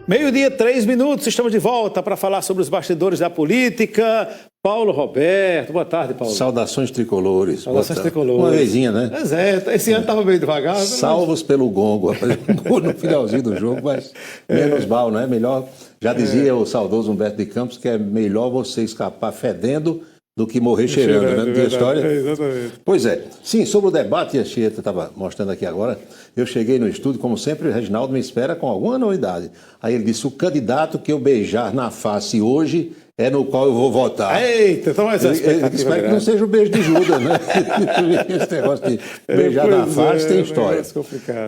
Meio-dia, 3 minutos, estamos de volta para falar sobre os bastidores da política. Paulo Roberto, boa tarde, Paulo. Saudações tricolores. Saudações tricolores. Uma vezinha, né? Pois é, esse ano estava meio devagar. Salvos pelo gongo, no finalzinho do jogo, mas menos mal, não é? Melhor, já dizia o saudoso Humberto de Campos, que é melhor você escapar fedendo do que morrer cheirando, né? Não tem história? É, exatamente. Pois é. Sim, sobre o debate, a Chieta estava mostrando aqui agora, eu cheguei no estúdio, como sempre, o Reginaldo me espera com alguma novidade. Aí ele disse, o candidato que eu beijar na face hoje é no qual eu vou votar. Eita, então mais espero que não seja o beijo de Judas, né? Esse negócio de beijar na face tem história.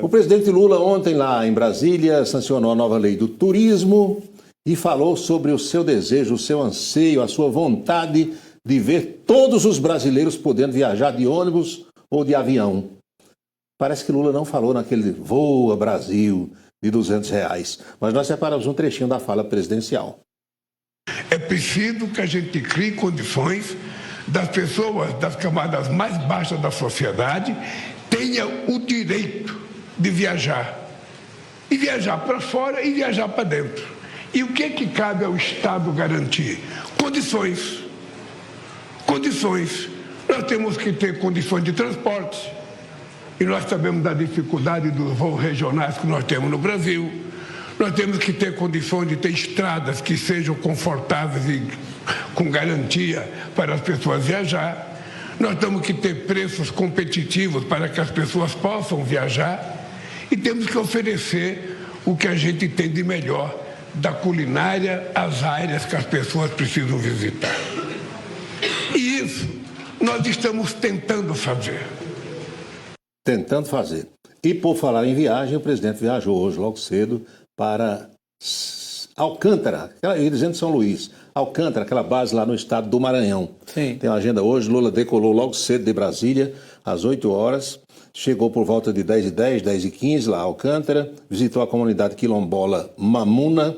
O presidente Lula ontem lá em Brasília sancionou a nova lei do turismo e falou sobre o seu desejo, o seu anseio, a sua vontade de ver todos os brasileiros podendo viajar de ônibus ou de avião. Parece que Lula não falou naquele Voa Brasil de R$200, mas nós separamos um trechinho da fala presidencial. É preciso que a gente crie condições das pessoas das camadas mais baixas da sociedade tenham o direito de viajar. E viajar para fora e viajar para dentro. E o que cabe ao Estado garantir? Condições. Condições. Nós temos que ter condições de transporte. E nós sabemos da dificuldade dos voos regionais que nós temos no Brasil. Nós temos que ter condições de ter estradas que sejam confortáveis e com garantia para as pessoas viajar. Nós temos que ter preços competitivos para que as pessoas possam viajar. E temos que oferecer o que a gente tem de melhor da culinária às áreas que as pessoas precisam visitar. E isso nós estamos tentando fazer. Tentando fazer. E por falar em viagem, o presidente viajou hoje, logo cedo, para Alcântara, eu ia dizendo São Luís, Alcântara, aquela base lá no estado do Maranhão. Sim. Tem uma agenda hoje, Lula decolou logo cedo de Brasília, às 8 horas, chegou por volta de 10h10, 10h15 lá a Alcântara, visitou a comunidade quilombola Mamuna.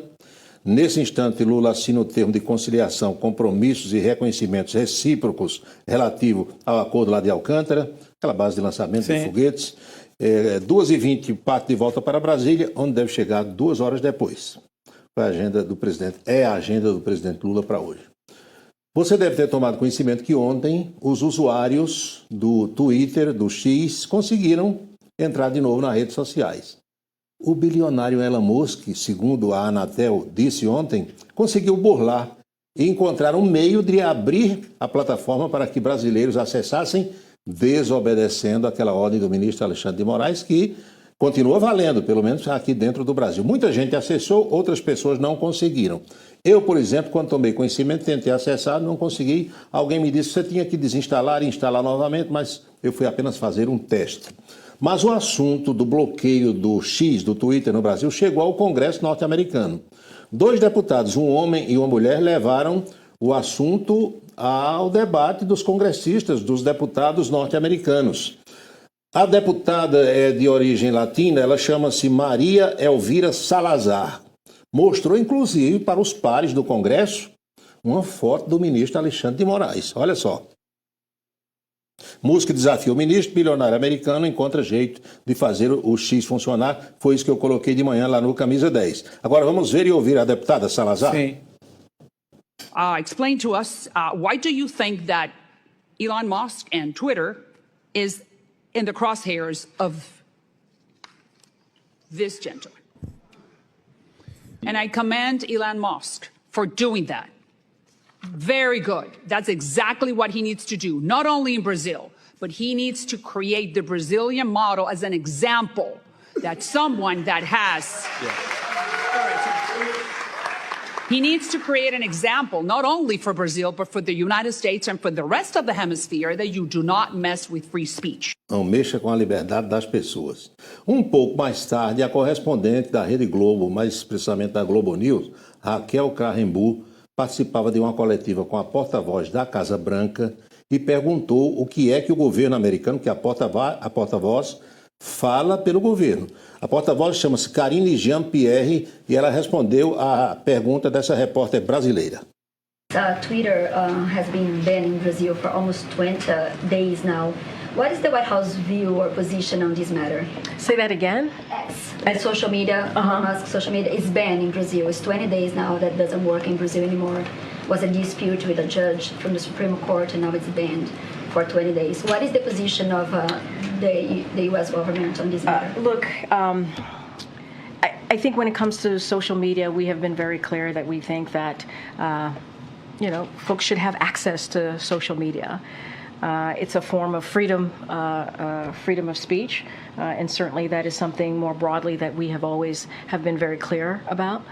Nesse instante, Lula assina o termo de conciliação, compromissos e reconhecimentos recíprocos relativo ao acordo lá de Alcântara, aquela base de lançamento de foguetes. 2h20 parte de volta para Brasília, onde deve chegar 2 horas depois. Foi a agenda do presidente, é a agenda do presidente Lula para hoje. Você deve ter tomado conhecimento que ontem os usuários do Twitter, do X, conseguiram entrar de novo nas redes sociais. O bilionário Elon Musk, segundo a Anatel disse ontem, conseguiu burlar e encontrar um meio de abrir a plataforma para que brasileiros acessassem, desobedecendo aquela ordem do ministro Alexandre de Moraes, que continua valendo, pelo menos aqui dentro do Brasil. Muita gente acessou, outras pessoas não conseguiram. Eu, por exemplo, quando tomei conhecimento, tentei acessar, não consegui. Alguém me disse que você tinha que desinstalar e instalar novamente, mas eu fui apenas fazer um teste. Mas o assunto do bloqueio do X, do Twitter no Brasil, chegou ao Congresso norte-americano. 2 deputados, um homem e uma mulher, levaram o assunto ao debate dos congressistas, dos deputados norte-americanos. A deputada é de origem latina, ela chama-se Maria Elvira Salazar. Mostrou, inclusive, para os pares do Congresso, uma foto do ministro Alexandre de Moraes. Olha só. Musk desafia o ministro, bilionário americano, encontra jeito de fazer o X funcionar. Foi isso que eu coloquei de manhã lá no Camisa 10. Agora vamos ver e ouvir a deputada Salazar. Sim. Explain to us, why do you think that Elon Musk and Twitter is in the crosshairs of this gentleman? And I commend Elon Musk for doing that. Very good. That's exactly what he needs to do, not only in Brazil, but he needs to create the Brazilian model as an example that someone that has... He needs to create an example, not only for Brazil, but for the United States and for the rest of the hemisphere, that you do not mess with free speech. Não mexa com a liberdade das pessoas. Um pouco mais tarde, a correspondente da Rede Globo, mais precisamente da Globo News, Raquel Karrenbu, participava de uma coletiva com a porta-voz da Casa Branca e perguntou o que é que o governo americano, que a porta-voz fala pelo governo. A porta-voz chama-se Karine Jean-Pierre e ela respondeu à pergunta dessa repórter brasileira. Twitter has been banned in Brazil for almost 20 days now. What is the White House view or position on this matter? Say that again? As social media, Elon Musk social media is banned in Brazil. It's 20 days now that doesn't work in Brazil anymore. Was a dispute with a judge from the Supreme Court, and now it's banned for 20 days. What is the position of the U.S. government on this matter? Look, I think when it comes to social media, we have been very clear that we think that, folks should have access to social media. It's a form of freedom of speech, and certainly that is something more broadly that we have always have been very clear about.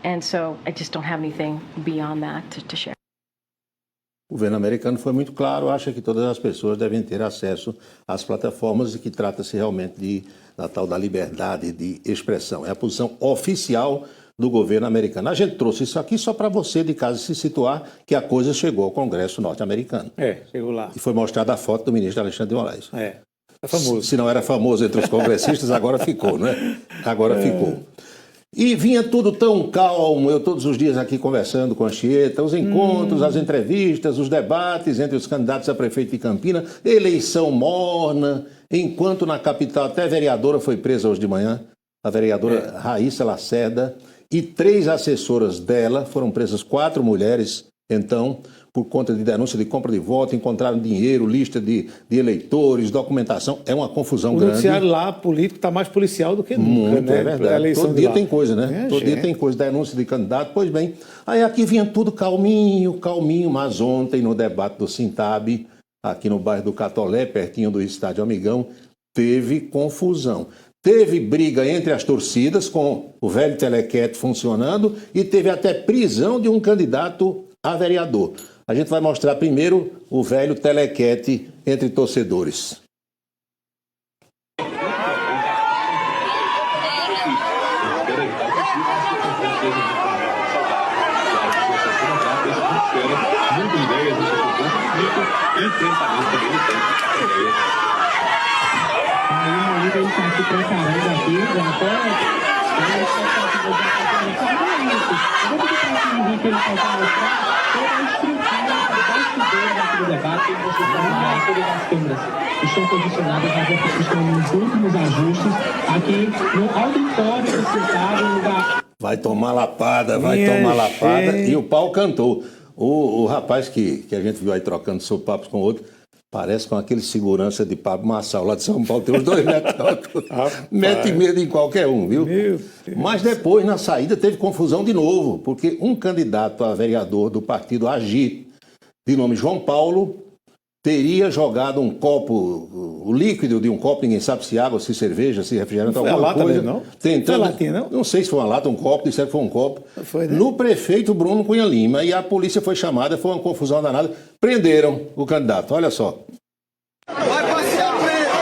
And so I just don't have anything beyond that to share. O governo americano foi muito claro, acha que todas as pessoas devem ter acesso às plataformas e que trata-se realmente da tal da liberdade de expressão. É a posição oficial do governo americano. A gente trouxe isso aqui só para você de casa se situar que a coisa chegou ao Congresso norte-americano. Chegou lá. E foi mostrada a foto do ministro Alexandre de Moraes. É famoso. Se não era famoso entre os congressistas, agora ficou, né? Agora ficou. E vinha tudo tão calmo, eu todos os dias aqui conversando com a Anchieta, os encontros, as entrevistas, os debates entre os candidatos a prefeito de Campina, eleição morna, enquanto na capital até a vereadora foi presa hoje de manhã, a vereadora Raíssa Lacerda, e 3 assessoras dela, foram presas 4 mulheres, então, por conta de denúncia de compra de voto, encontraram dinheiro, lista de eleitores, documentação, é uma confusão grande. O noticiário lá político está mais policial do que nunca, muito, né? É verdade. Todo dia tem coisa, né? Todo dia gente. tem coisa, denúncia de candidato, pois bem. Aí aqui vinha tudo calminho, mas ontem no debate do Sintab, aqui no bairro do Catolé, pertinho do Estádio Amigão, teve confusão. Teve briga entre as torcidas, com o velho telequete funcionando, e teve até prisão de um candidato a vereador. A gente vai mostrar primeiro o velho telequete entre torcedores. Ele está aqui preparando aqui, do debate, e vocês podem ver todas as câmeras estão posicionadas, nós estamos nos últimos ajustes aqui no auditório do Sintab, lugar. Vai tomar lapada, e o pau cantou. O rapaz que a gente viu aí trocando sopapos com o outro, parece com aquele segurança de Pablo Marçal, lá de São Paulo, tem uns 2 metros. Mete medo em qualquer um, viu? Mas depois, na saída, teve confusão de novo, porque um candidato a vereador do partido Agir, de nome João Paulo, teria jogado um copo, o líquido de um copo, ninguém sabe se água, se cerveja, se refrigerante, não foi alguma a lata coisa. Mesmo, não? Tentando, foi a latinha, não? Não sei se foi uma lata, um copo, disseram que foi um copo. Foi, né? No prefeito Bruno Cunha Lima, e a polícia foi chamada, foi uma confusão danada, prenderam o candidato, olha só. Vai passear preso!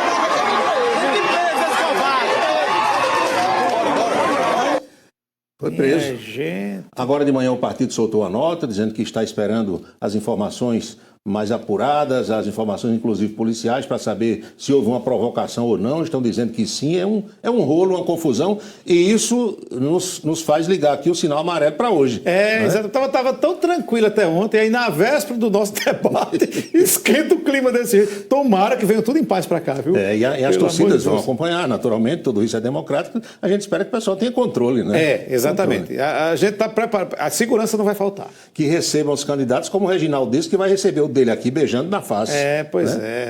Foi preso. Gente. Agora de manhã o partido soltou a nota dizendo que está esperando as informações mais apuradas, as informações inclusive policiais, para saber se houve uma provocação ou não. Estão dizendo que sim, é um rolo, uma confusão, e isso nos faz ligar aqui o sinal amarelo para hoje. Exato. Estava tão tranquilo até ontem, aí na véspera do nosso debate, esquenta o clima desse jeito. Tomara que venha tudo em paz para cá, viu? E as torcidas vão acompanhar, naturalmente, tudo isso é democrático, a gente espera que o pessoal tenha controle, né? Exatamente. A gente está preparado, a segurança não vai faltar. Que recebam os candidatos, como o Reginaldo disse, que vai receber o dele aqui beijando na face.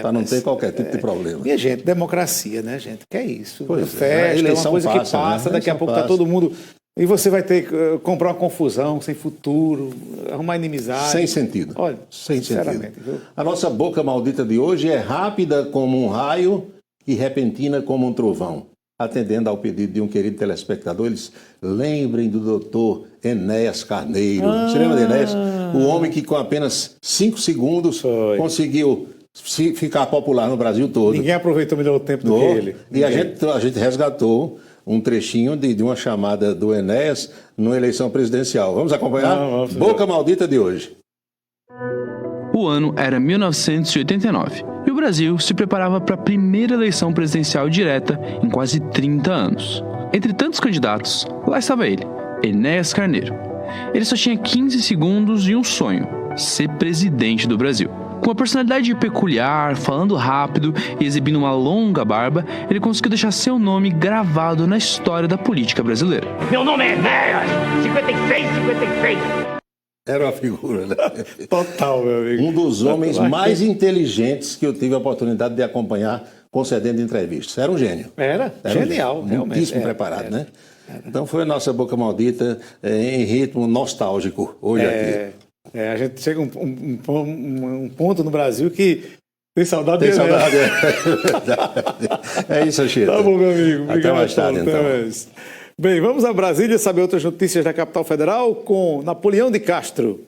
Para não ter qualquer tipo de problema. Minha gente, democracia, né, gente? Que é isso? Festa, é uma coisa que passa, né? Daqui a pouco tá todo mundo... E você vai ter que comprar uma confusão, sem futuro, arrumar inimizade. Sem sentido. Olha, sem sinceramente. Sentido. Viu? A nossa boca maldita de hoje é rápida como um raio e repentina como um trovão. Atendendo ao pedido de um querido telespectador, eles lembrem do doutor Enéas Carneiro. Você lembra de Enéas? O homem que com apenas 5 segundos conseguiu ficar popular no Brasil todo. Ninguém aproveitou melhor o tempo do que ele. E a gente resgatou um trechinho de uma chamada do Enéas numa eleição presidencial. Vamos acompanhar? Vamos. Boca maldita de hoje. O ano era 1989 e o Brasil se preparava para a primeira eleição presidencial direta em quase 30 anos. Entre tantos candidatos, lá estava ele, Enéas Carneiro. Ele só tinha 15 segundos e um sonho: ser presidente do Brasil. Com uma personalidade peculiar, falando rápido e exibindo uma longa barba, ele conseguiu deixar seu nome gravado na história da política brasileira. Meu nome é Enéas, 56. Era uma figura, né? Total, meu amigo. Um dos homens mais inteligentes que eu tive a oportunidade de acompanhar concedendo entrevistas. Era um gênio. Era genial, realmente. Muitíssimo preparado, né? Então foi a nossa boca maldita em ritmo nostálgico hoje aqui. A gente chega um ponto no Brasil que tem saudade Tem dele. saudade. É isso, Chico. Tá bom, meu amigo. Obrigado. Até mais tarde, Até então. mais. Bem, vamos a Brasília saber outras notícias da capital federal com Napoleão de Castro.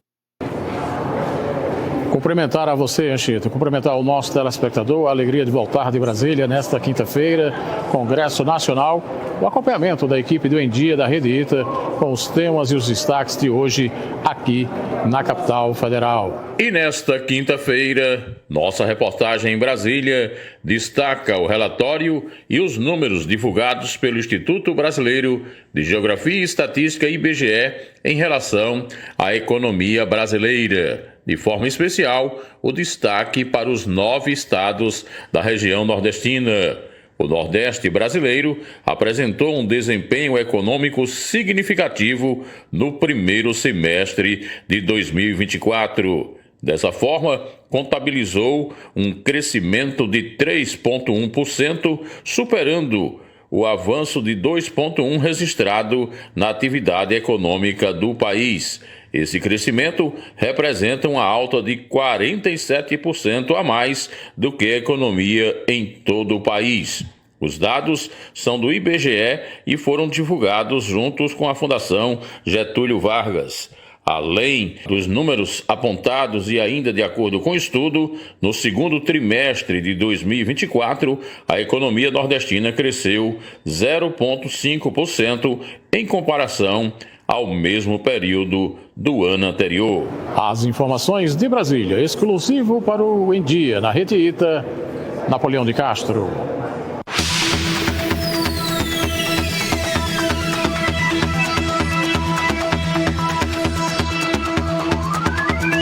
Cumprimentar a você, Anchieta, cumprimentar o nosso telespectador, a alegria de voltar de Brasília nesta quinta-feira, Congresso Nacional, o acompanhamento da equipe do Em Dia da Rede Ita com os temas e os destaques de hoje aqui na capital federal. E nesta quinta-feira, nossa reportagem em Brasília destaca o relatório e os números divulgados pelo Instituto Brasileiro de Geografia e Estatística, IBGE, em relação à economia brasileira. De forma especial, o destaque para os 9 estados da região nordestina. O Nordeste brasileiro apresentou um desempenho econômico significativo no primeiro semestre de 2024. Dessa forma, contabilizou um crescimento de 3,1%, superando o avanço de 2,1% registrado na atividade econômica do país. Esse crescimento representa uma alta de 47% a mais do que a economia em todo o país. Os dados são do IBGE e foram divulgados juntos com a Fundação Getúlio Vargas. Além dos números apontados e ainda de acordo com o estudo, no segundo trimestre de 2024, a economia nordestina cresceu 0,5% em comparação ao mesmo período do ano anterior. As informações de Brasília, exclusivo para o Em Dia, na Rede Ita, Napoleão de Castro.